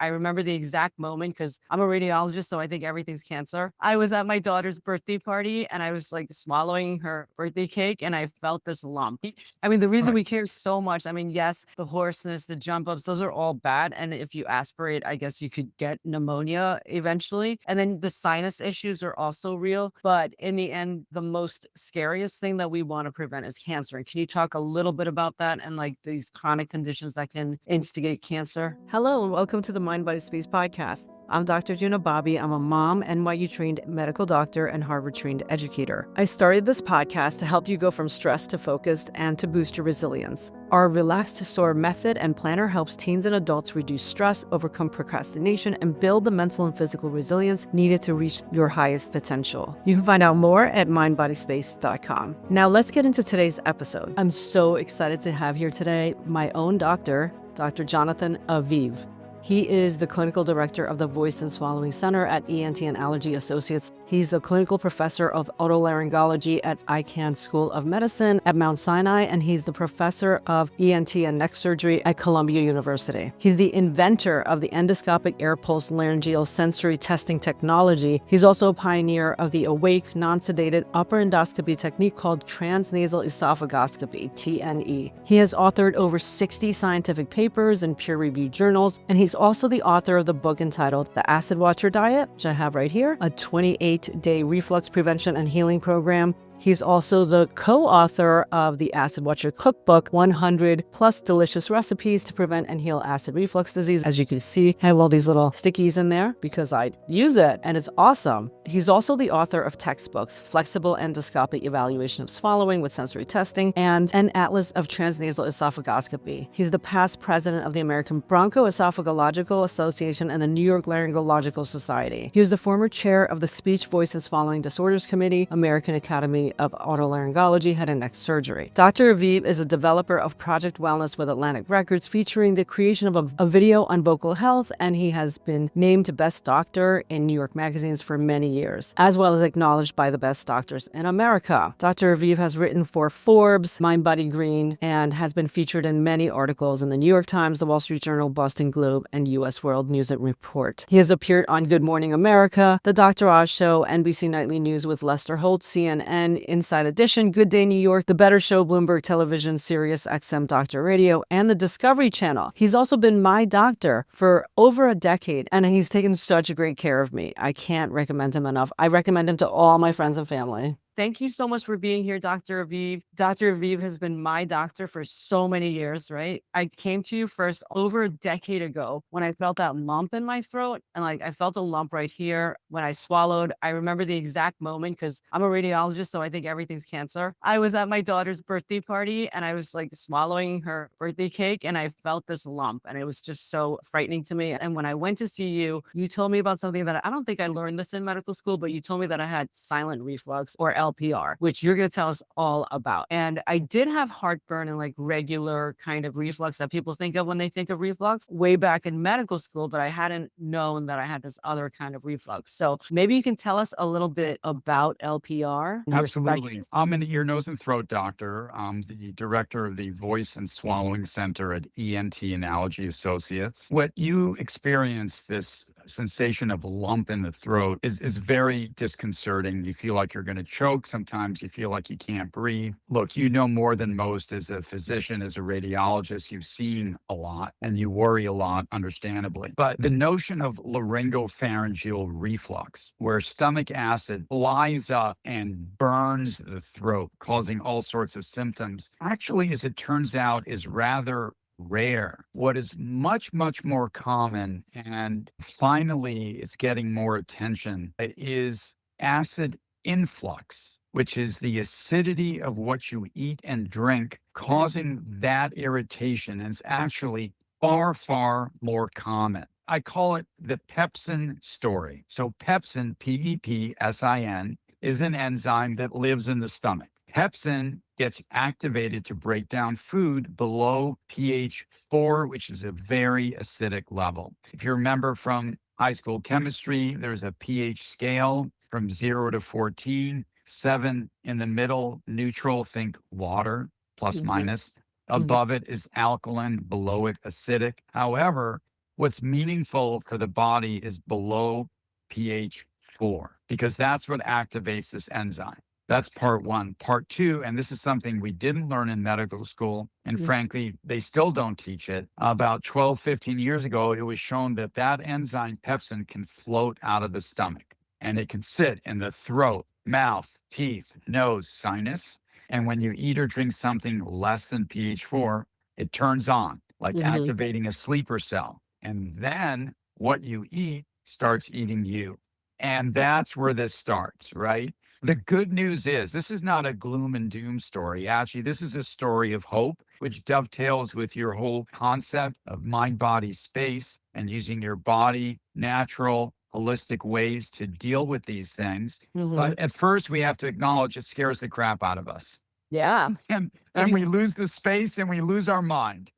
I remember the exact moment because I'm a radiologist, so I think everything's cancer. I was at my daughter's birthday party and I was like swallowing her birthday cake and I felt this lump. I mean, the reason Right. we care so much, I mean, yes, the hoarseness, the jump ups, those are all bad. And if you aspirate, I guess you could get pneumonia eventually. And then the sinus issues are also real. But in the end, the most scariest thing that we want to prevent is cancer. And can you talk a little bit about that and like these chronic conditions that can instigate cancer? Hello, and welcome to the MindBodySpace Podcast. I'm Dr. Juna. I'm a mom, NYU trained medical doctor, and Harvard trained educator. I started this podcast to help you go from stressed to focused and to boost your resilience. Our Relax to Soar method and planner helps teens and adults reduce stress, overcome procrastination, and build the mental and physical resilience needed to reach your highest potential. You can find out more at mindbodyspace.com. Now let's get into today's episode. I'm so excited to have here today my own doctor, Dr. Jonathan Aviv. He is the clinical director of the Voice and Swallowing Center at ENT and Allergy Associates. He's a clinical professor of otolaryngology at Icahn School of Medicine at Mount Sinai, and he's the professor of ENT and neck surgery at Columbia University. He's the inventor of the endoscopic air pulse laryngeal sensory testing technology. He's also a pioneer of the awake, non-sedated upper endoscopy technique called transnasal esophagoscopy, TNE. He has authored over 60 scientific papers in peer-reviewed journals, and he's also the author of the book entitled The Acid Watcher Diet, which I have right here, a 28-day reflux prevention and healing program. He's also the co-author of the Acid Watcher Cookbook, 100 plus delicious recipes to prevent and heal acid reflux disease. As you can see, I have all these little stickies in there because I use it and it's awesome. He's also the author of textbooks, Flexible Endoscopic Evaluation of Swallowing with Sensory Testing, and an Atlas of Transnasal Esophagoscopy. He's the past president of the American Bronchoesophagological Association and the New York Laryngological Society. He was the former chair of the Speech, Voice, and Swallowing Disorders Committee, American Academy of Otolaryngology, Head and Neck Surgery. Dr. Aviv is a developer of Project Wellness with Atlantic Records, featuring the creation of a video on vocal health, and he has been named Best Doctor in New York magazines for many years, as well as acknowledged by the best doctors in America. Dr. Aviv has written for Forbes, MindBody Green, and has been featured in many articles in the New York Times, the Wall Street Journal, Boston Globe, and U.S. World News and Report. He has appeared on Good Morning America, The Dr. Oz Show, NBC Nightly News with Lester Holt, CNN, Inside Edition, Good Day New York, The Better Show, Bloomberg Television, Sirius XM Doctor Radio, and the Discovery Channel. He's also been my doctor for over a decade, and he's taken such great care of me. I can't recommend him enough. I recommend him to all my friends and family. Thank you so much for being here, Dr. Aviv. Dr. Aviv has been my doctor for so many years, right? I came to you first over a decade ago when I felt that lump in my throat. And like I felt a lump right here when I swallowed. I remember the exact moment because I'm a radiologist, so I think everything's cancer. I was at my daughter's birthday party and I was like swallowing her birthday cake and I felt this lump and it was just so frightening to me. And when I went to see you, you told me about something that I don't think I learned this in medical school, but you told me that I had silent reflux or L.P.R, which you're going to tell us all about. And I did have heartburn and like regular kind of reflux that people think of when they think of reflux way back in medical school, but I hadn't known that I had this other kind of reflux. So maybe you can tell us a little bit about L.P.R. Your Absolutely. specialty. I'm an ear, nose, and throat doctor. I'm the director of the Voice and Swallowing Center at ENT and Allergy Associates. What you experience, this sensation of a lump in the throat, is very disconcerting. You feel like you're going to choke. Sometimes you feel like you can't breathe. Look, you know more than most as a physician, as a radiologist. You've seen a lot and you worry a lot, understandably. But the notion of laryngopharyngeal reflux, where stomach acid lies up and burns the throat, causing all sorts of symptoms, actually, as it turns out, is rather rare. What is much, much more common, and finally it's getting more attention, is acid influx, which is the acidity of what you eat and drink causing that irritation. And it's actually far, far more common. I call it the pepsin story. So pepsin, P-E-P-S-I-N, is an enzyme that lives in the stomach. Pepsin gets activated to break down food below pH 4, which is a very acidic level. If you remember from high school chemistry, there's a pH scale from 0 to 14, 7 in the middle, neutral, think water, plus Mhm. minus. Above it is alkaline, below it acidic. However, what's meaningful for the body is below pH 4, because that's what activates this enzyme. That's part one. Part two, and this is something we didn't learn in medical school, and Mm. frankly, they still don't teach it. About 12, 15 years ago, it was shown that that enzyme pepsin can float out of the stomach, and it can sit in the throat, mouth, teeth, nose, sinus. And when you eat or drink something less than pH 4, it turns on, like Mhm. activating a sleeper cell. And then what you eat starts eating you. And that's where this starts, right? The good news is this is not a gloom and doom story. Actually, this is a story of hope, which dovetails with your whole concept of mind, body, space, and using your body, natural, holistic ways to deal with these things. Mhm. But at first, we have to acknowledge it scares the crap out of us. Yeah. And we lose the space and we lose our mind.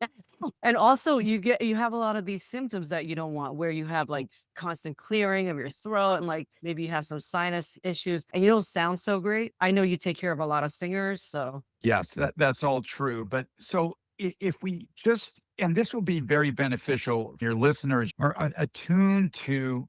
And also you have a lot of these symptoms that you don't want where you have like constant clearing of your throat and like maybe you have some sinus issues and you don't sound so great. I know you take care of a lot of singers, so Yes, that's all true. But so if we just, and this will be very beneficial if your listeners are attuned to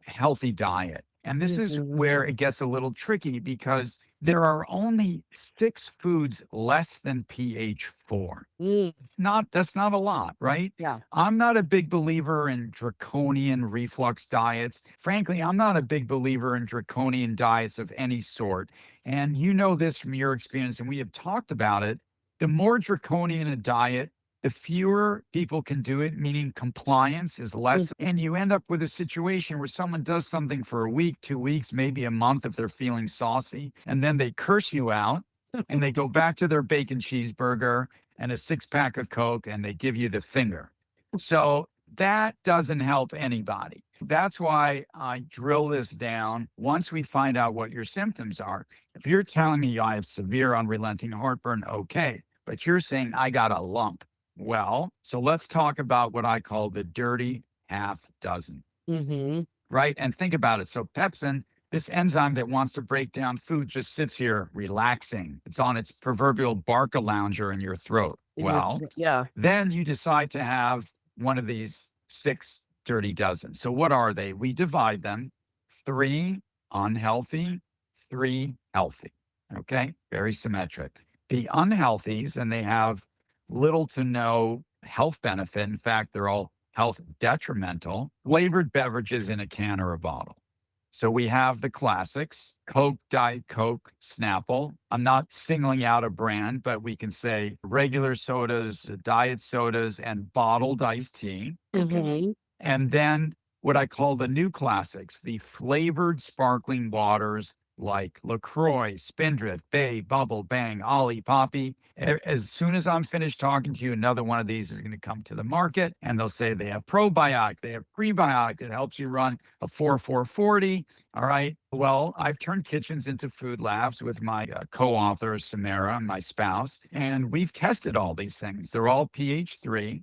healthy diet. And this is Mhm. where it gets a little tricky because there are only 6 foods less than pH 4. Mm, Not, that's not a lot, right? yeah. I'm not a big believer in draconian reflux diets. Frankly, I'm not a big believer in draconian diets of any sort. And you know this from your experience, and we have talked about it. The more draconian a diet, the fewer people can do it, meaning compliance is less. Mhm. And you end up with a situation where someone does something for a week, 2 weeks, maybe a month if they're feeling saucy, and then they curse you out and they go back to their bacon cheeseburger and a 6 pack of Coke and they give you the finger. So that doesn't help anybody. That's why I drill this down. Once we find out what your symptoms are, if you're telling me I have severe unrelenting heartburn, okay, but you're saying I got a lump. Well, so let's talk about what I call the dirty half dozen, Mhm. right? And think about it. So pepsin, this enzyme that wants to break down food, just sits here relaxing. It's on its proverbial barca lounger in your throat. In your Well, yeah. then you decide to have one of these 6 dirty dozen. So what are they? We divide them: 3 unhealthy, 3 healthy. Okay, very symmetric. The unhealthies, and they have little to no health benefit. In fact, they're all health detrimental. Flavored beverages in a can or a bottle. So we have the classics: Coke, Diet Coke, Snapple. I'm not singling out a brand, but we can say regular sodas, diet sodas, and bottled iced tea. Mhm. And then what I call the new classics, the flavored sparkling waters like LaCroix, Spindrift, Bay, Bubble, Bang, Ollie, Poppy. As soon as I'm finished talking to you, another one of these is going to come to the market and they'll say they have probiotic, they have prebiotic that helps you run a 4-4-40. All right. Well, I've turned kitchens into food labs with my co-author, Samara, my spouse, and we've tested all these things. They're all pH 3.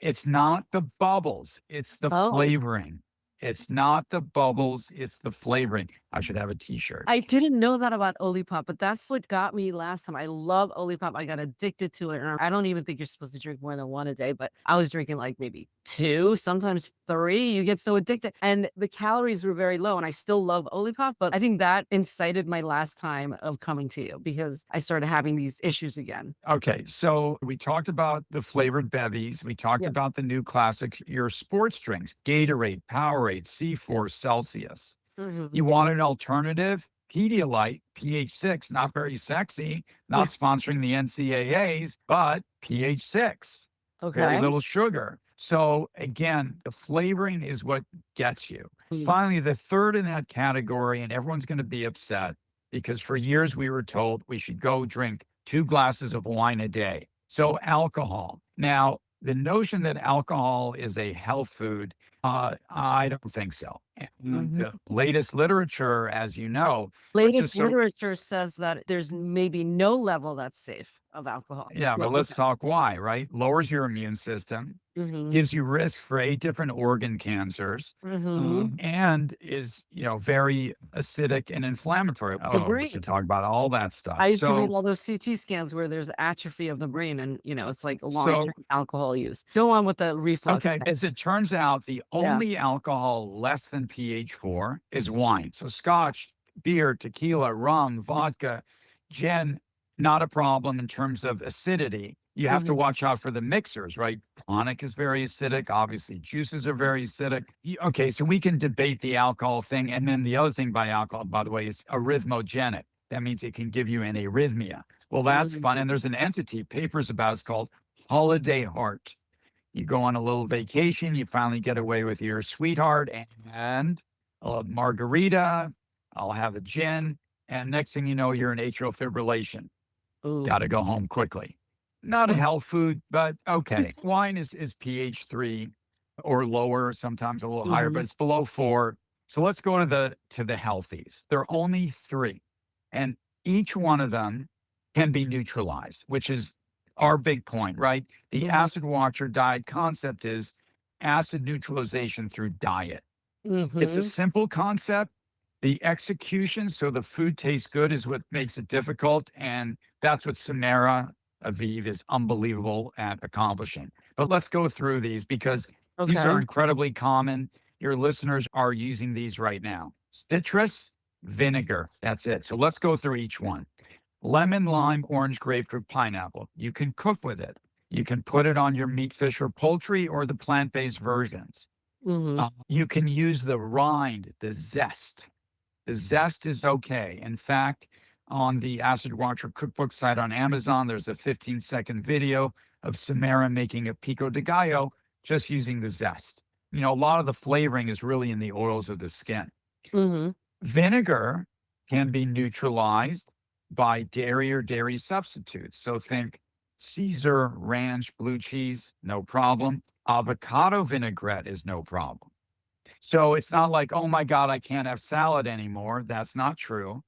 It's not the bubbles, it's the Oh. flavoring. It's not the bubbles, it's the flavoring. I should have a t-shirt. I didn't know that about Olipop, but that's what got me last time. I love Olipop. I got addicted to it. And I don't even think you're supposed to drink more than one a day, but I was drinking like maybe two, sometimes three. You get so addicted. And the calories were very low. And I still love Olipop, but I think that incited my last time of coming to you because I started having these issues again. Okay, so we talked about the flavored bevies. We talked Yeah. about the new classics, your sports drinks: Gatorade, Powerade, C4, Celsius. Mhm. You want an alternative? Pedialyte, pH 6, not very sexy, Yeah. not sponsoring the NCAAs, but pH 6, very Okay. little sugar. So again, the flavoring is what gets you. Mm. Finally, the third in that category, and everyone's going to be upset because for years we were told we should go drink 2 glasses of wine a day. So alcohol. Now, the notion that alcohol is a health food, I don't think so. And Mhm. the latest literature, as you know, but just Latest so literature says that there's maybe no level that's safe. of alcohol. Yeah, Well, but let's okay. talk why, right? Lowers your immune system, Mhm. gives you risk for 8 different organ cancers, Mhm. and is, very acidic and inflammatory. The Oh, we brain. could talk about all that stuff. I used to read So all those CT scans where there's atrophy of the brain and, it's like so long-term alcohol use. Go on with the reflux okay, thing. as it turns out, the Yeah. only alcohol less than pH 4 is wine. So scotch, beer, tequila, rum, vodka, gin, not a problem in terms of acidity. You have to Mhm. watch out for the mixers, right? Tonic is very acidic. Obviously, juices are very acidic. Okay, so we can debate the alcohol thing. And then the other thing by alcohol, by the way, is arrhythmogenic. That means it can give you an arrhythmia. Well, that's fun. Mhm. And there's an entity, papers about, it's called Holiday Heart. You go on a little vacation, you finally get away with your sweetheart, and I'll have margarita, I'll have a gin, and next thing you know, you're in atrial fibrillation. Ooh. Got to go home quickly. Not a Well, health food, but okay. Wine is pH 3 or lower, sometimes a little higher, but mhm. it's below 4. So let's go to the healthies. There are only 3, and each one of them can be neutralized, which is our big point, right? The Mhm. acid watcher diet concept is acid neutralization through diet. It's a Mhm. simple concept. The execution, so the food tastes good, is what makes it difficult. And that's what Samara Aviv is unbelievable at accomplishing. But let's go through these because these are Okay. incredibly common. Your listeners are using these right now. Citrus, vinegar. That's it. So let's go through each one. Lemon, lime, orange, grapefruit, pineapple. You can cook with it. You can put it on your meat, fish, or poultry or the plant based versions. Mhm. You can use the rind, the zest. The zest is okay. In fact, on the Acid Watcher cookbook site on Amazon, there's a 15-second video of Samara making a pico de gallo just using the zest. A lot of the flavoring is really in the oils of the skin. Mhm. Vinegar can be neutralized by dairy or dairy substitutes. So think Caesar, ranch, blue cheese, no problem. Avocado vinaigrette is no problem. So it's not like, oh my God, I can't have salad anymore. That's not true.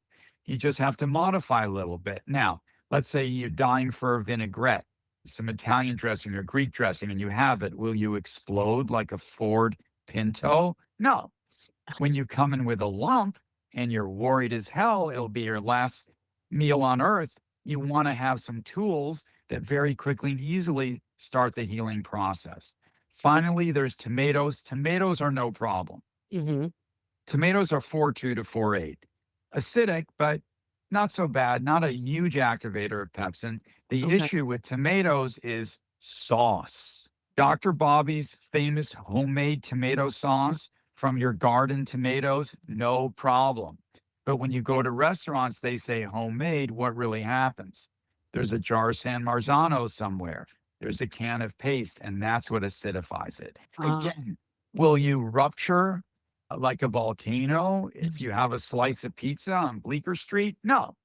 You just have to modify a little bit. Now, let's say you're dying for a vinaigrette, some Italian dressing or Greek dressing, and you have it. Will you explode like a Ford Pinto? No. When you come in with a lump and you're worried as hell, it'll be your last meal on earth. You want to have some tools that very quickly and easily start the healing process. Finally, there's tomatoes. Tomatoes are no problem. Mhm. Tomatoes are 4.2 to 4.8. Acidic, but not so bad, not a huge activator of pepsin. The Okay. issue with tomatoes is sauce. Dr. Bobby's famous homemade tomato sauce from your garden tomatoes, no problem. But when you go to restaurants, they say homemade. What really happens? There's a jar of San Marzano somewhere. There's a can of paste, and that's what acidifies it. Uh, Again, will you rupture like a volcano if you have a slice of pizza on Bleecker Street? No.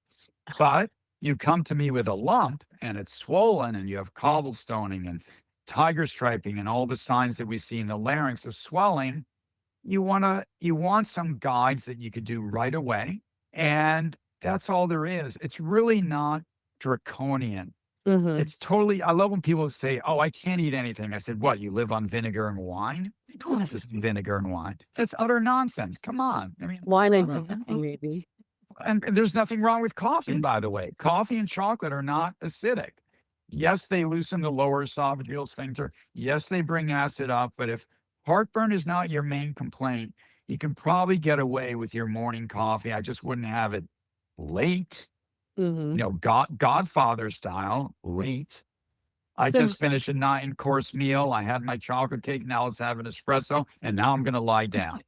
But you come to me with a lump and it's swollen and you have cobblestoning and tiger striping and all the signs that we see in the larynx of swelling. You want some guides that you could do right away. And that's all there is. It's really not draconian. mhm. It's totally, I love when people say, oh, I can't eat anything. I said, what? You live on vinegar and wine? You don't have to say vinegar and wine. That's utter nonsense. Come on. I mean, Wine and coffee maybe. and there's nothing wrong with coffee, by the way. Coffee and chocolate are not acidic. Yes, they loosen the lower esophageal sphincter. Yes, they bring acid up. But if heartburn is not your main complaint, you can probably get away with your morning coffee. I just wouldn't have it late, Mhm. Godfather style, late. I So just finished a 9-course meal. I had my chocolate cake. Now let's have an espresso. And now I'm going to lie down.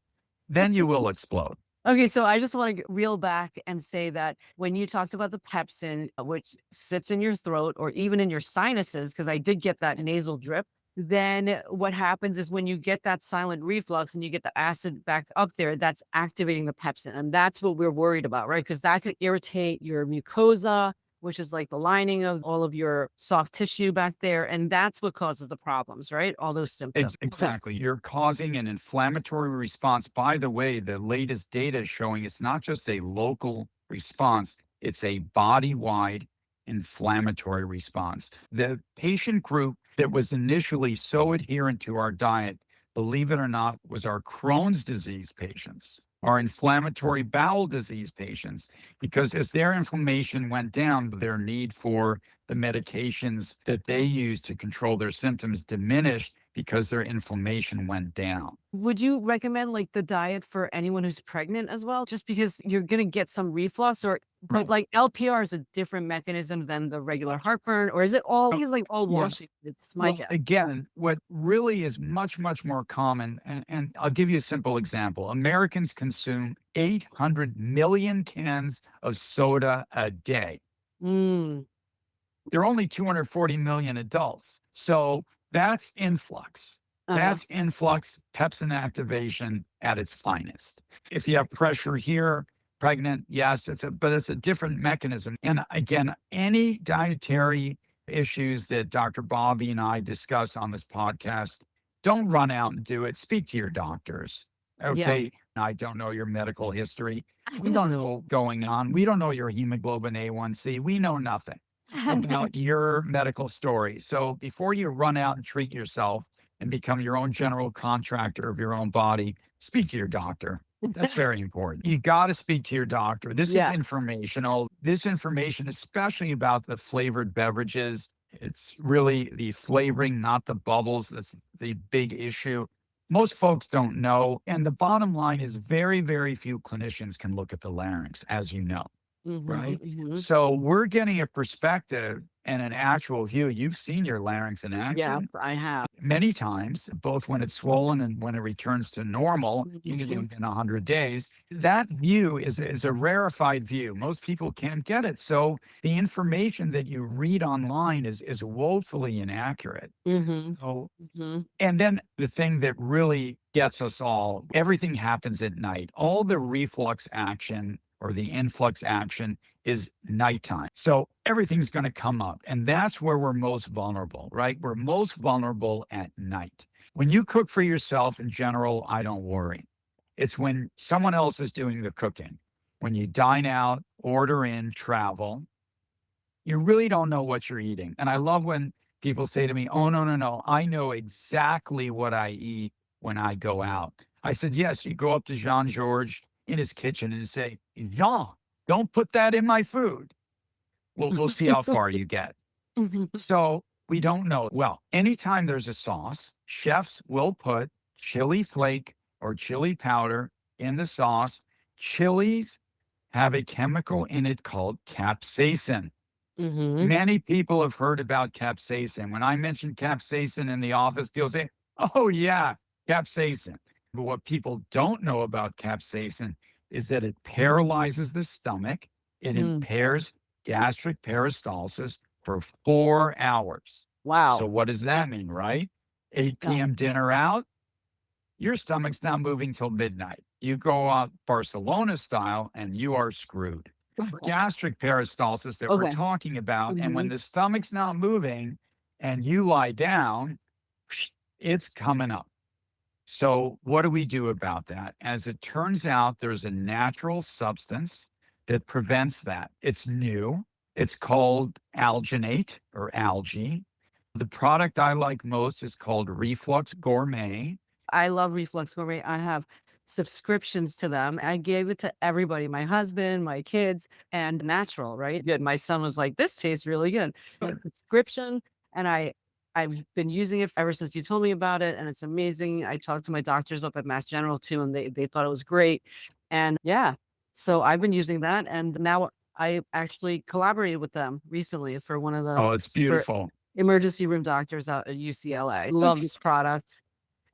Then you will explode. okay, so I just want to reel back and say that when you talked about the pepsin, which sits in your throat or even in your sinuses, because I did get that nasal drip, then what happens is when you get that silent reflux and you get the acid back up there, that's activating the pepsin. And that's what we're worried about, right? Because that could irritate your mucosa, which is like the lining of all of your soft tissue back there. And that's what causes the problems, right? All those symptoms. Okay. Exactly. You're causing an inflammatory response. By the way, the latest data is showing it's not just a local response, it's a body wide inflammatory response. The patient group that was initially so adherent to our diet, believe it or not, was our Crohn's disease patients, our inflammatory bowel disease patients, because as their inflammation went down, their need for the medications that they use to control their symptoms diminished because their inflammation went down. Would you recommend like the diet for anyone who's pregnant as well? Just because you're gonna get some reflux or but Right. like L.P.R is a different mechanism than the regular heartburn, or is it all I Oh, think it's like all yeah. washing? It's my Well, guess. again, what really is much, much more common, and I'll give you a simple example. Americans consume 800 million cans of soda a day. Mm, There are only 240 million adults. So that's influx. uh-huh. That's influx pepsin activation at its finest. If you have pressure here, pregnant, yes, but it's a different mechanism. And again, any dietary issues that Dr. Bobby and I discuss on this podcast, don't run out and do it. Speak to your doctors. Yeah. Okay. I don't know your medical history. We don't know what's going on. We don't know your hemoglobin A1C. We know nothing about your medical story. So before you run out and treat yourself and become your own general contractor of your own body, speak to your doctor. That's very important. You got to speak to your doctor. This is Yes. informational. This information, especially about the flavored beverages, it's really the flavoring, not the bubbles. That's the big issue. Most folks don't know. And the bottom line is very, very few clinicians can look at the larynx, as you know. Mhm, Right? mhm. So we're getting a perspective and an actual view. You've seen your larynx in Yeah, action I have. many times, both when it's swollen and when it returns to normal, usually Mhm. within 100 days. That view is a rarefied view. Most people can't get it. So the information that you read online is woefully inaccurate. Mhm, So mhm. and then the thing that really gets us all, everything happens at night. All the reflux action or the influx action is nighttime. So everything's going to come up. And that's where we're most vulnerable, right? We're most vulnerable at night. When you cook for yourself in general, I don't worry. It's when someone else is doing the cooking. When you dine out, order in, travel, you really don't know what you're eating. And I love when people say to me, "Oh, no, no, no. I know exactly what I eat when I go out." I said, "Yes, you go up to Jean Georges in his kitchen and say, Jean, don't put that in my food." We'll see how far you get. Mhm. So we don't know. Well, anytime there's a sauce, chefs will put chili flake or chili powder in the sauce. Chilies have a chemical in it called capsaicin. Mhm. Many people have heard about capsaicin. When I mention capsaicin in the office, people say, "Oh, yeah, capsaicin." But what people don't know about capsaicin is that it paralyzes the stomach, it Mm. impairs gastric peristalsis for 4 hours. So, Wow. what does that mean, right? 8 Yeah. p.m. dinner out, your stomach's not moving till midnight. You go out Barcelona style and you are screwed. Gastric peristalsis that we're Okay. talking about. And when Mhm. the stomach's not moving and you lie down, it's coming up. So, what do we do about that? As it turns out, there's a natural substance that prevents that. It's new. It's called alginate or algae. The product I like most is called Reflux Gourmet. I love Reflux Gourmet. I have subscriptions to them. I gave it to everybody, my husband, my kids, and natural, right? Good. My son was like, "This tastes really good." A subscription, and I've been using it ever since you told me about it, and it's amazing. I talked to my doctors up at Mass General too, and they thought it was great. And yeah, so I've been using that, and now I actually collaborated with them recently for one of the Oh, it's for beautiful. emergency room doctors out at UCLA. Love That's this product.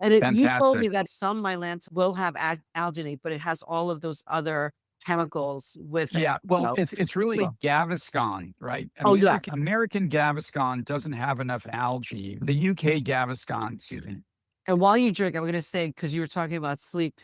And you told fantastic. me that some Mylanta will have alginate, but it has all of those other chemicals with it. Yeah, well, No. it's really So Gaviscon, right? oh, yeah. American Gaviscon doesn't have enough algae. The UK Gaviscon, excuse me. And while you drink, I'm gonna say, say because you were talking about sleep,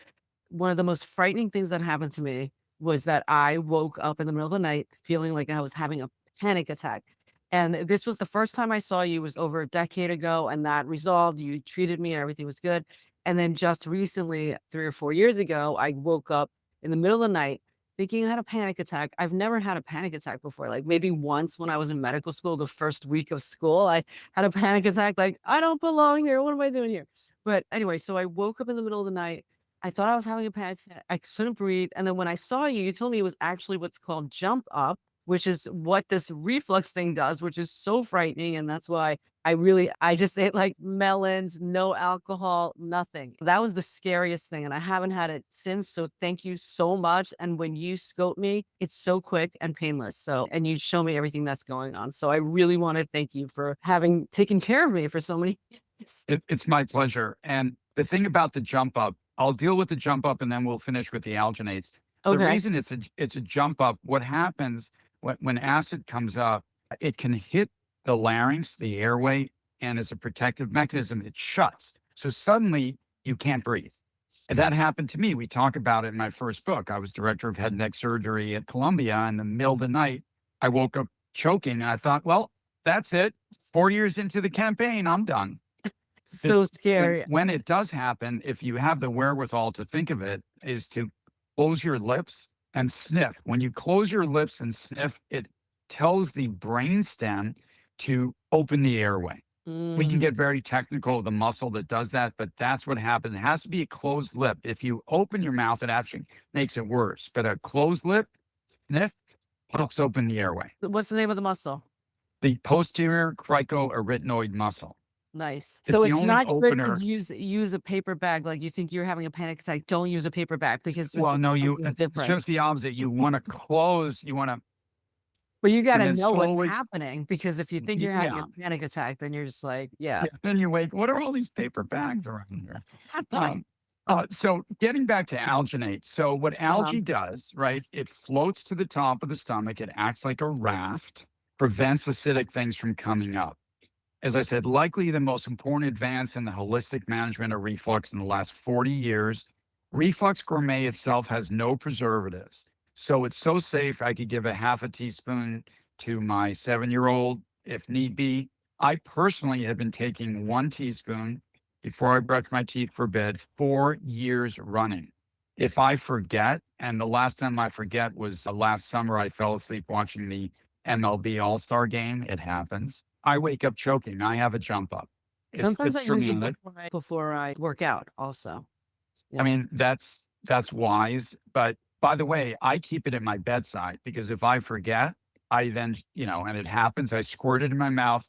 one of the most frightening things that happened to me was that I woke up in the middle of the night feeling like I was having a panic attack. And this was the first time I saw you was over a decade ago, and that resolved. You treated me and everything was good. And then just recently, 3 or 4 years ago, I woke up in the middle of the night thinking I had a panic attack. I've never had a panic attack before. Like maybe once when I was in medical school, the first week of school, I had a panic attack. Like, I don't belong here. What am I doing here? But anyway, so I woke up in the middle of the night. I thought I was having a panic attack. I couldn't breathe. And then when I saw you, you told me it was actually what's called jump up, which is what this reflux thing does, which is so frightening. And that's why I just ate like melons, no alcohol, nothing. That was the scariest thing. And I haven't had it since. So thank you so much. And when you scope me, it's so quick and painless. So, and you show me everything that's going on. So I really want to thank you for having taken care of me for so many years. It's my pleasure. And the thing about the jump up, I'll deal with the jump up and then we'll finish with the alginates. The Okay. reason it's a jump up, what happens when acid comes up, it can hit the larynx, the airway, and as a protective mechanism, it shuts. So suddenly you can't breathe. And that happened to me. We talk about it in my first book. I was director of head and neck surgery at Columbia. In the middle of the night, I woke up choking and I thought, well, that's it. 4 years into the campaign, I'm done. It, So scary. when it does happen, if you have the wherewithal to think of it, is to close your lips and sniff. When you close your lips and sniff, it tells the brainstem to open the airway. We can Mm. get very technical of the muscle that does that, but that's what happens. It has to be a closed lip. If you open your mouth, it actually makes it worse. But a closed lip, sniff, helps open the airway. What's the name of the muscle? The posterior cricoarytenoid muscle. Nice. It's So the it's only not good to opener. use a paper bag. Like you think you're having a panic attack, don't use a paper bag because this Well, is no, something it's different. just the opposite. You want to close, But you and gotta then know what's slowly, happening because if you think you're having yeah. a panic attack, then you're just like, yeah. Yeah, then you wake, what are all these paper bags around here? Um, so getting back to alginate. So what Uh-huh. algae does, right? It floats to the top of the stomach. It acts like a raft, prevents acidic things from coming up. As I said, likely the most important advance in the holistic management of reflux in the last 40 years. Reflux Gourmet itself has no preservatives. So it's so safe, I could give a half a teaspoon to my 7-year-old if need be. I personally have been taking 1 teaspoon before I brush my teeth for bed 4 years running. If I forget, and the last time I forget was last summer, I fell asleep watching the MLB All-Star game. It happens. I wake up choking. I have a jump up. Sometimes I It's use it traumatic. before I work out also. I Yeah. mean, that's wise. But by the way, I keep it at my bedside because if I forget, I then, and it happens, I squirt it in my mouth.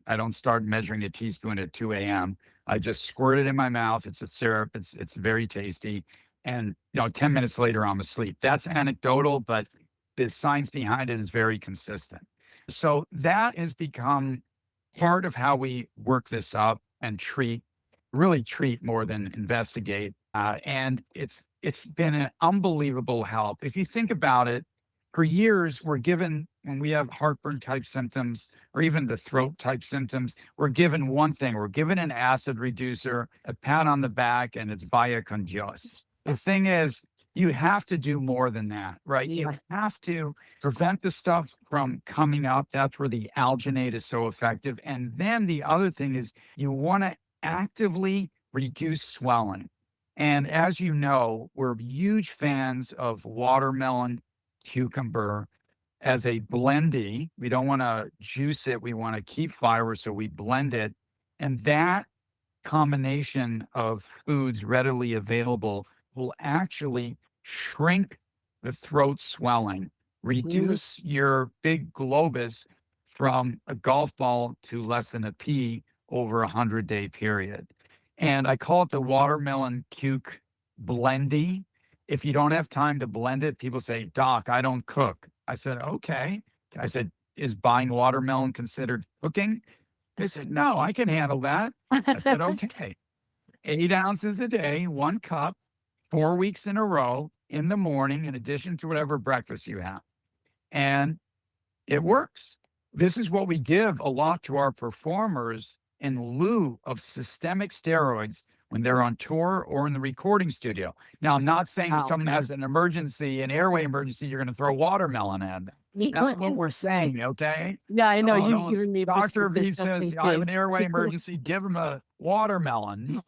I don't start measuring a teaspoon at 2 a.m. I just squirt it in my mouth. It's a syrup. It's very tasty. And 10 minutes later, I'm asleep. That's anecdotal, but the science behind it is very consistent. So that has become part of how we work this up and really treat more than investigate. And it's been an unbelievable help. If you think about it, for years we're given when we have heartburn type symptoms or even the throat type symptoms, we're given one thing. We're given an acid reducer, a pat on the back, and it's via condios. The thing is, you have to do more than that, right? You Yes. have to prevent the stuff from coming up. That's where the alginate is so effective. And then the other thing is you want to actively reduce swelling. And as you know, we're huge fans of watermelon, cucumber as a blendy. We don't want to juice it. We want to keep fiber. So we blend it. And that combination of foods readily available will actually shrink the throat swelling, Mhm. reduce your big globus from a golf ball to less than a pea over a 100-day period. And I call it the watermelon cuke blendy. If you don't have time to blend it, people say, Doc, I don't cook. I said, okay. I said, is buying watermelon considered cooking? They said, no, I can handle that. I said, okay, 8 ounces a day, 1 cup, 4 weeks in a row in the morning, in addition to whatever breakfast you have. And it works. This is what we give a lot to our performers in lieu of systemic steroids when they're on tour or in the recording studio. Now, I'm not saying if Wow. someone has an emergency, an airway emergency, you're going to throw watermelon at them. That's what we're saying, okay? Yeah, I know. Oh, You've no, given me Dr. prescriptions V just says, in I have case. an airway emergency, give him a watermelon.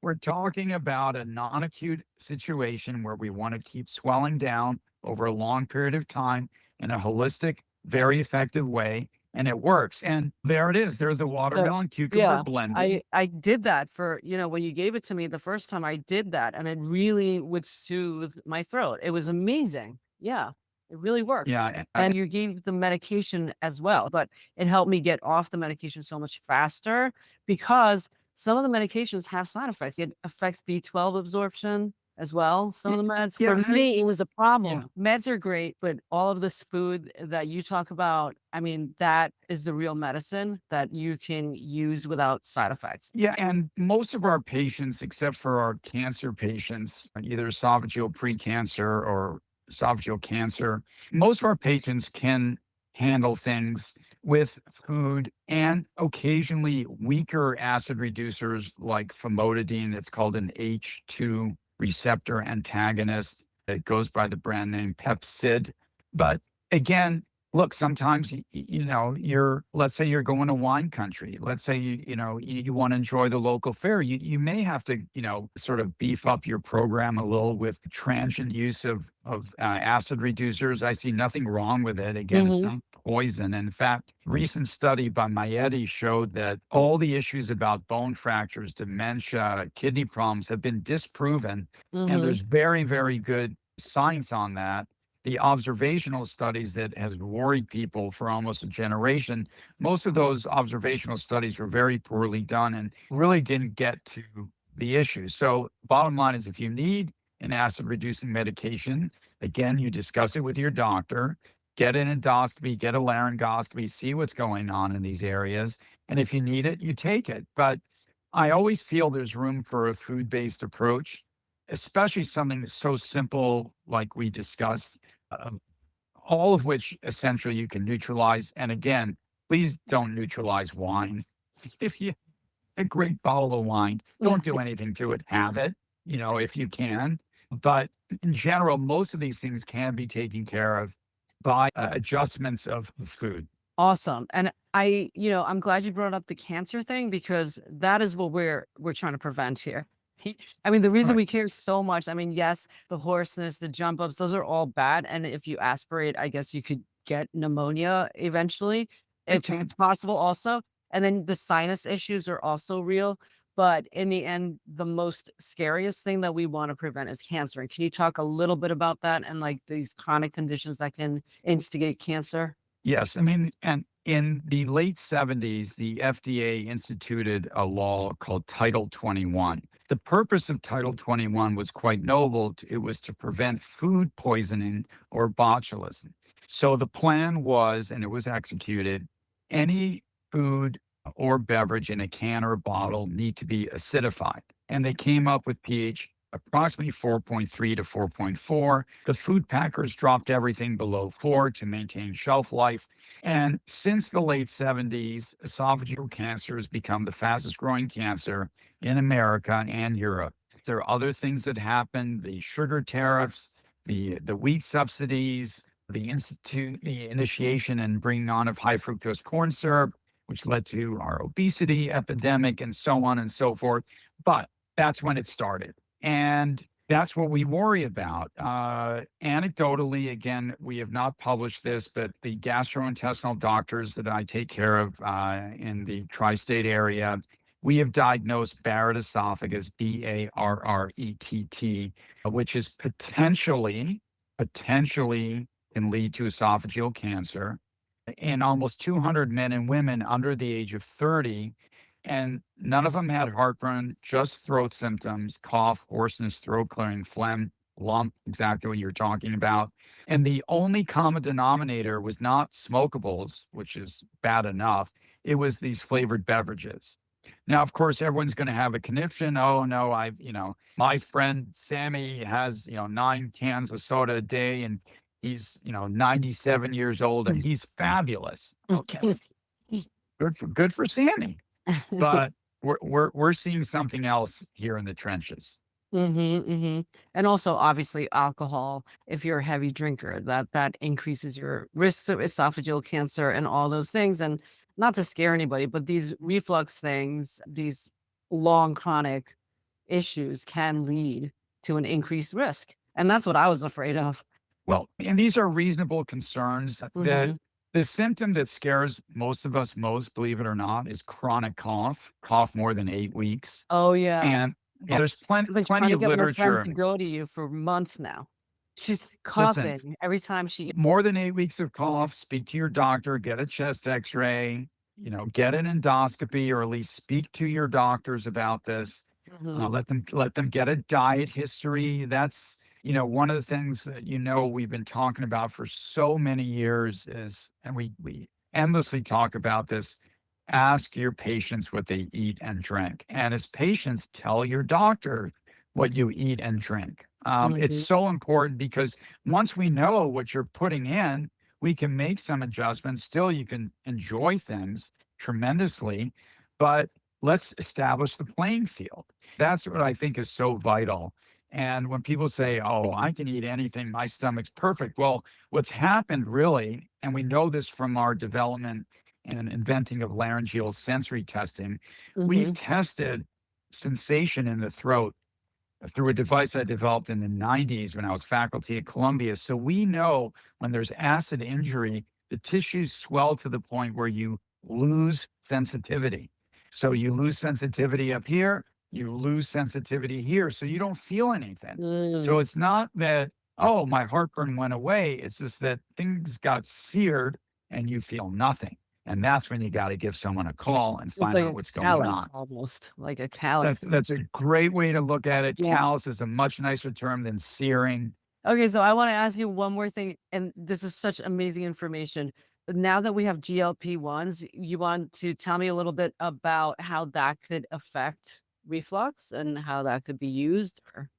We're talking about a non acute situation where we want to keep swelling down over a long period of time in a holistic, very effective way. And it works. And there it is. There's a So, watermelon cucumber yeah, blended. I did that for, when you gave it to me the first time, I did that, and it really would soothe my throat. It was amazing. Yeah, it really worked. Yeah. And you gave the medication as well, but it helped me get off the medication so much faster because some of the medications have side effects. It affects B12 absorption as well. Some of the meds, Yeah. for me, it was a Yeah. problem. Meds are great, but all of this food that you talk about, I mean, that is the real medicine that you can use without side effects. Yeah, and most of our patients, except for our cancer patients, either esophageal precancer or esophageal cancer, most of our patients can handle things with food and occasionally weaker acid reducers like famotidine. It's called an H2 receptor antagonist. It goes by the brand name Pepsid. But again, look, sometimes let's say you're going to wine country. Let's say you want to enjoy the local fare. You may have to sort of beef up your program a little with transient use of acid reducers. I see nothing wrong with it. Again, it's Mhm, not poison. In fact, recent study by Maietti showed that all the issues about bone fractures, dementia, kidney problems have been disproven, and mhm, there's very, very good science on that. The observational studies that has worried people for almost a generation, most of those observational studies were very poorly done and really didn't get to the issue. So bottom line is if you need an acid reducing medication, again, you discuss it with your doctor, get an endoscopy, get a laryngoscopy, see what's going on in these areas. And if you need it, you take it. But I always feel there's room for a food based approach, especially something that's so simple like we discussed, um, all of which essentially you can neutralize. And again, please don't neutralize wine. If you a great bottle of wine, don't do anything to it. Have it, if you can. But in general, most of these things can be taken care of by adjustments of food. awesome. And I'm glad you brought up the cancer thing because that is what we're trying to prevent here. I mean, the reason Right. we care so much, I mean, yes, the hoarseness, the jump ups, those are all bad. And if you aspirate, I guess you could get pneumonia eventually, if It can. it's possible also. And then the sinus issues are also real. But in the end, the most scariest thing that we want to prevent is cancer. And can you talk a little bit about that and like these chronic conditions that can instigate cancer? Yes, I mean, and in the late 70s, the FDA instituted a law called Title 21. The purpose of Title 21 was quite noble. It was to prevent food poisoning or botulism. So the plan was, and it was executed, any food or beverage in a can or a bottle need to be acidified. And they came up with pH approximately 4.3 to 4.4. The food packers dropped everything below 4 to maintain shelf life. And since the late 70s, esophageal cancer has become the fastest growing cancer in America and Europe. There are other things that happened, the sugar tariffs, the wheat subsidies, the initiation and bringing on of high fructose corn syrup, which led to our obesity epidemic and so on and so forth. But that's when it started. And that's what we worry about. Anecdotally, again, we have not published this, but the gastrointestinal doctors that I take care of in the tri state area, we have diagnosed Barrett esophagus, Barrett, which is potentially can lead to esophageal cancer in almost 200 men and women under the age of 30. And none of them had heartburn, just throat symptoms, cough, hoarseness, throat clearing, phlegm, lump, exactly what you're talking about. And the only common denominator was not smokables, which is bad enough. It was these flavored beverages. Now, of course, everyone's going to have a conniption. Oh, no, my friend Sammy has, 9 cans of soda a day and he's, 97 years old and he's fabulous. Okay. Good for Sammy. But we're seeing something else here in the trenches. Mhm, mhm. And also, obviously, alcohol, if you're a heavy drinker, that increases your risks of esophageal cancer and all those things, and not to scare anybody, but these reflux things, these long chronic issues can lead to an increased risk, and that's what I was afraid of. Well, and these are reasonable concerns that Hmm. the symptom that scares most of us most, believe it or not, is chronic cough more than 8 weeks. Oh, yeah. And, there's plenty, I've been trying plenty to of get my friend literature. to go to you for months now. She's Listen, coughing every time she. more than 8 weeks of cough, speak to your doctor, get a chest x-ray, get an endoscopy, or at least speak to your doctors about this. Mhm, Let them get a diet history. That's, one of the things that, we've been talking about for so many years is, and we endlessly talk about this, ask your patients what they eat and drink. And as patients, tell your doctor what you eat and drink. It's mhm. so important because once we know what you're putting in, we can make some adjustments. Still, you can enjoy things tremendously, but let's establish the playing field. That's what I think is so vital. And when people say, oh, I can eat anything, my stomach's perfect. Well, what's happened really, and we know this from our development and inventing of laryngeal sensory testing, we've Mhm. tested sensation in the throat through a device I developed in the 90s when I was faculty at Columbia. So we know when there's acid injury, the tissues swell to the point where you lose sensitivity. So you lose sensitivity up here, you lose sensitivity here. So you don't feel anything. Mm. So it's not that, oh, my heartburn went away. It's just that things got seared and you feel nothing. And that's when you got to give someone a call and It's find like out a what's going callus on. almost, like a callus. That's a great way to look at it. Yeah. Callus is a much nicer term than searing. Okay, so I wanna ask you one more thing, and this is such amazing information. Now that we have GLP-1s, you want to tell me a little bit about how that could affect reflux and how that could be used? Or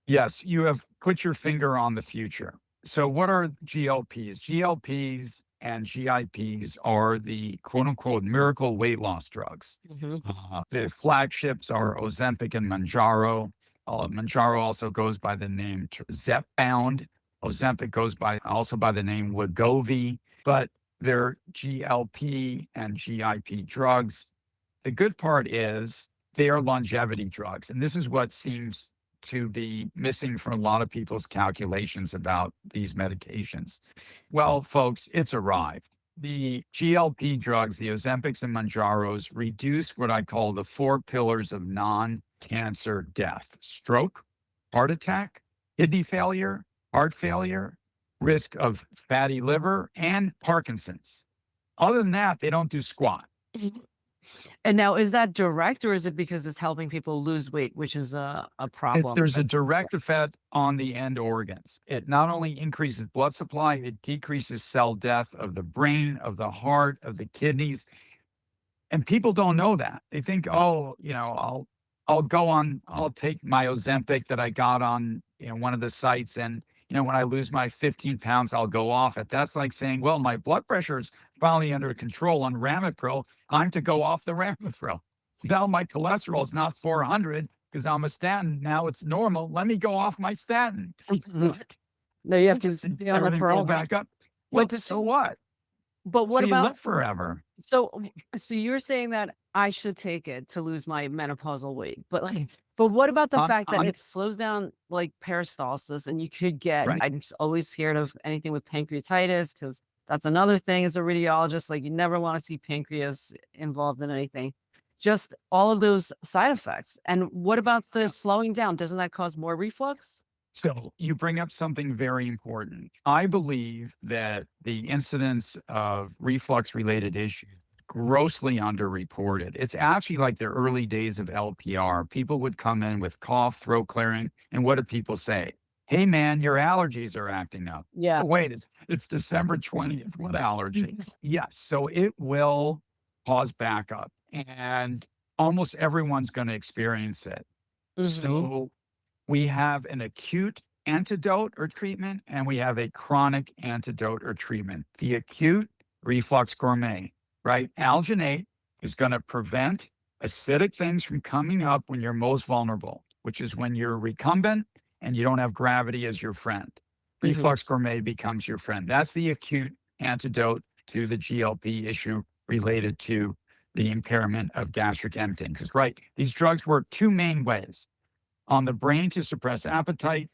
Yes, you have put your finger on the future. So what are GLPs? GLPs and GIPs are the quote unquote miracle weight loss drugs. Mhm. The flagships are Ozempic and Manjaro. Manjaro also goes by the name Zepbound. Ozempic goes by also by the name Wegovy, but they're GLP and GIP drugs. The good part is they are longevity drugs. And this is what seems to be missing from a lot of people's calculations about these medications. Well, folks, it's arrived. The GLP drugs, the Ozempics and Manjaros, reduce what I call the four pillars of non cancer death: stroke, heart attack, kidney failure, heart failure, risk of fatty liver, and Parkinson's. Other than that, they don't do squat. And now is that direct or is it because it's helping people lose weight, which is a problem There's a as direct well? effect on the end organs. It not only increases blood supply, it decreases cell death of the brain, of the heart, of the kidneys. And people don't know that. They think, oh, I'll take my Ozempic that I got on, one of the sites. And, when I lose my 15 pounds, I'll go off it. That's like saying, well, my blood pressure is finally under control on Ramipril. Time to go off the Ramipril. Now my cholesterol is not 400 because I'm a statin. Now it's normal. Let me go off my statin. What? No, you have to Just be on it everything go forever. back up. But Well, this so what? but So what you about live forever. so you're saying that I should take it to lose my menopausal weight, but, but what about the On, fact that on, it slows down, like, peristalsis and you could get right. I'm just always scared of anything with pancreatitis because that's another thing as a radiologist, like, you never wanna see pancreas involved in anything. Just all of those side effects, and what about the slowing down? Doesn't that cause more reflux? So you bring up something very important. I believe that the incidence of reflux related issues grossly underreported. It's actually like the early days of L.P.R. People would come in with cough, throat clearing, and what do people say? Hey man, your allergies are acting up. Yeah. Oh, wait, it's December 20th. What allergies? Yes. So it will cause backup and almost everyone's going to experience it. Mhm. So we have an acute antidote or treatment, and we have a chronic antidote or treatment. The acute reflux gourmet, right? Alginate is going to prevent acidic things from coming up when you're most vulnerable, which is when you're recumbent and you don't have gravity as your friend. Mhm. Reflux gourmet becomes your friend. That's the acute antidote to the GLP issue related to the impairment of gastric emptying. Because, right, these drugs work two main ways: on the brain to suppress appetite,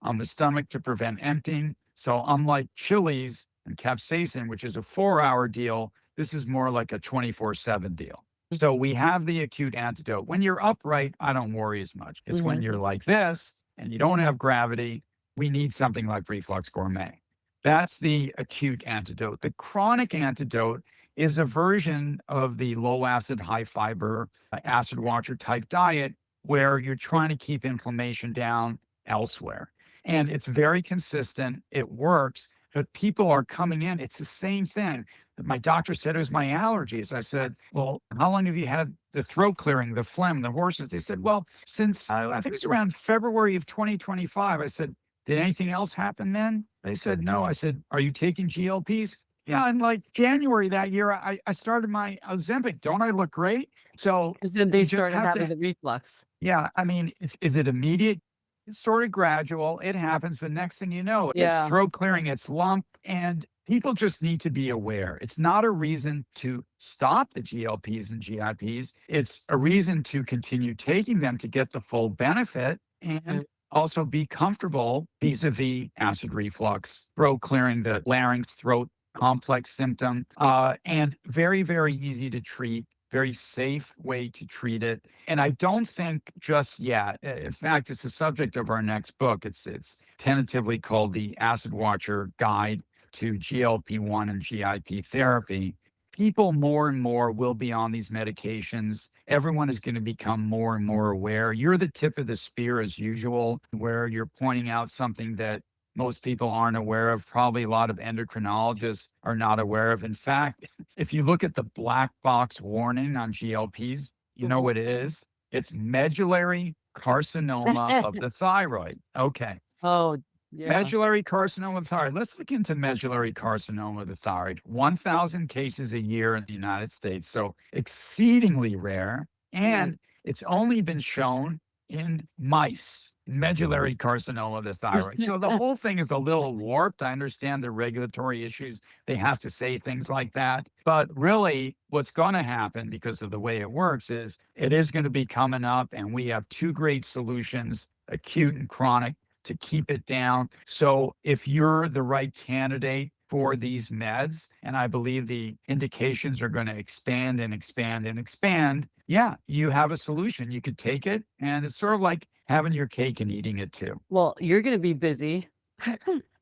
on the stomach to prevent emptying. So unlike chilies and capsaicin, which is a 4-hour deal, this is more like a 24/7 deal. So we have the acute antidote. When you're upright, I don't worry as much. It's when Mhm. you're like this and you don't have gravity, we need something like Reflux Gourmet. That's the acute antidote. The chronic antidote is a version of the low acid, high fiber, acid watcher type diet where you're trying to keep inflammation down elsewhere. And it's very consistent. It works, but people are coming in. It's the same thing. My doctor said it was my allergies. I said, well, how long have you had the throat clearing, the phlegm, the hoarseness? They said, well, since I think it was around February of 2025. I said, did anything else happen then? They said, no. I said, are you taking GLPs? Yeah, in like January that year, I started my Ozempic. Don't I look great? So 'Cause then they you just started have having to, the reflux. yeah, I mean, is it immediate? It's sort of gradual. It happens, but next thing you know, it's Yeah. throat clearing, it's lump, and people just need to be aware. It's not a reason to stop the GLPs and GIPs. It's a reason to continue taking them to get the full benefit Mm. and also be comfortable vis-a-vis acid reflux, throat clearing, the larynx, throat complex symptom, and very, very easy to treat, very safe way to treat it. And I don't think just yet, in fact, it's the subject of our next book. It's tentatively called the Acid Watcher Guide to GLP-1 and GIP Therapy. People more and more will be on these medications. Everyone is going to become more and more aware. You're the tip of the spear as usual, where you're pointing out something that most people aren't aware of. Probably a lot of endocrinologists are not aware of. In fact, if you look at the black box warning on GLPs, you know what it is? It's medullary carcinoma of the thyroid. Okay. Oh, yeah. Medullary carcinoma of the thyroid. Let's look into medullary carcinoma of the thyroid. 1,000 cases a year in the United States. So exceedingly rare. Mm. And it's only been shown in mice, medullary carcinoma of the thyroid. So the whole thing is a little warped. I understand the regulatory issues. They have to say things like that. But really, what's going to happen because of the way it works is it is going to be coming up, and we have two great solutions, acute and chronic, to keep it down. So if you're the right candidate for these meds, and I believe the indications are going to expand and expand and expand, yeah, you have a solution. You could take it, and it's sort of like having your cake and eating it too. Well, you're gonna be busy.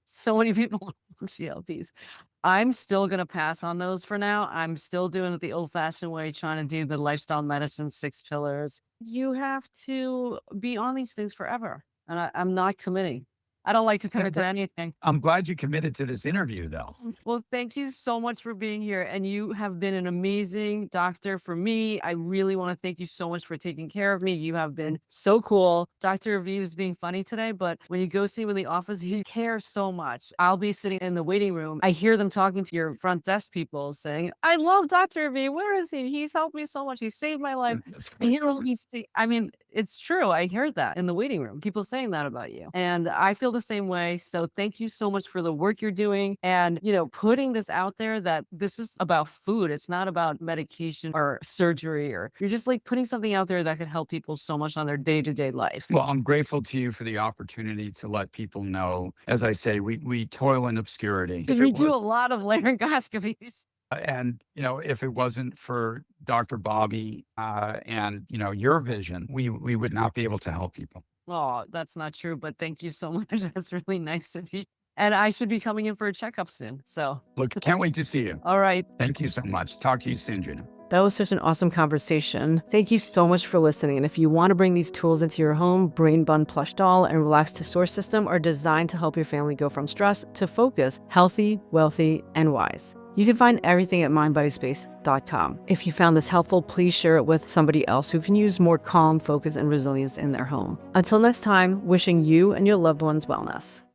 So many people on GLPs. I'm still gonna pass on those for now. I'm still doing it the old-fashioned way, trying to do the lifestyle medicine 6 pillars. You have to be on these things forever, and I'm not committing. I don't like to commit to anything. I'm glad you committed to this interview, though. Well, thank you so much for being here. And you have been an amazing doctor for me. I really want to thank you so much for taking care of me. You have been so cool. Dr. Aviv is being funny today, but when you go see him in the office, he cares so much. I'll be sitting in the waiting room. I hear them talking to your front desk people saying, I love Dr. Aviv. Where is he? He's helped me so much. He saved my life. That's I hear all these things. I mean, it's true. I hear that in the waiting room, people saying that about you. And I feel the same way. So thank you so much for the work you're doing and, putting this out there that this is about food. It's not about medication or surgery, or you're just like putting something out there that could help people so much on their day-to-day life. Well, I'm grateful to you for the opportunity to let people know. As I say, we toil in obscurity. Because we do a lot of laryngoscopies. And, if it wasn't for Dr. Bobby, and, your vision, we would not be able to help people. Oh, that's not true, but thank you so much. That's really nice of you. And I should be coming in for a checkup soon. So, Look, can't wait to see you. all right. Thank you so much. Talk to you soon, Juna. That was such an awesome conversation. Thank you so much for listening. And if you want to bring these tools into your home, Brain Bun Plush Doll and Relax to Source System are designed to help your family go from stress to focus, healthy, wealthy, and wise. You can find everything at MindBodySpace.com. If you found this helpful, please share it with somebody else who can use more calm, focus, and resilience in their home. Until next time, wishing you and your loved ones wellness.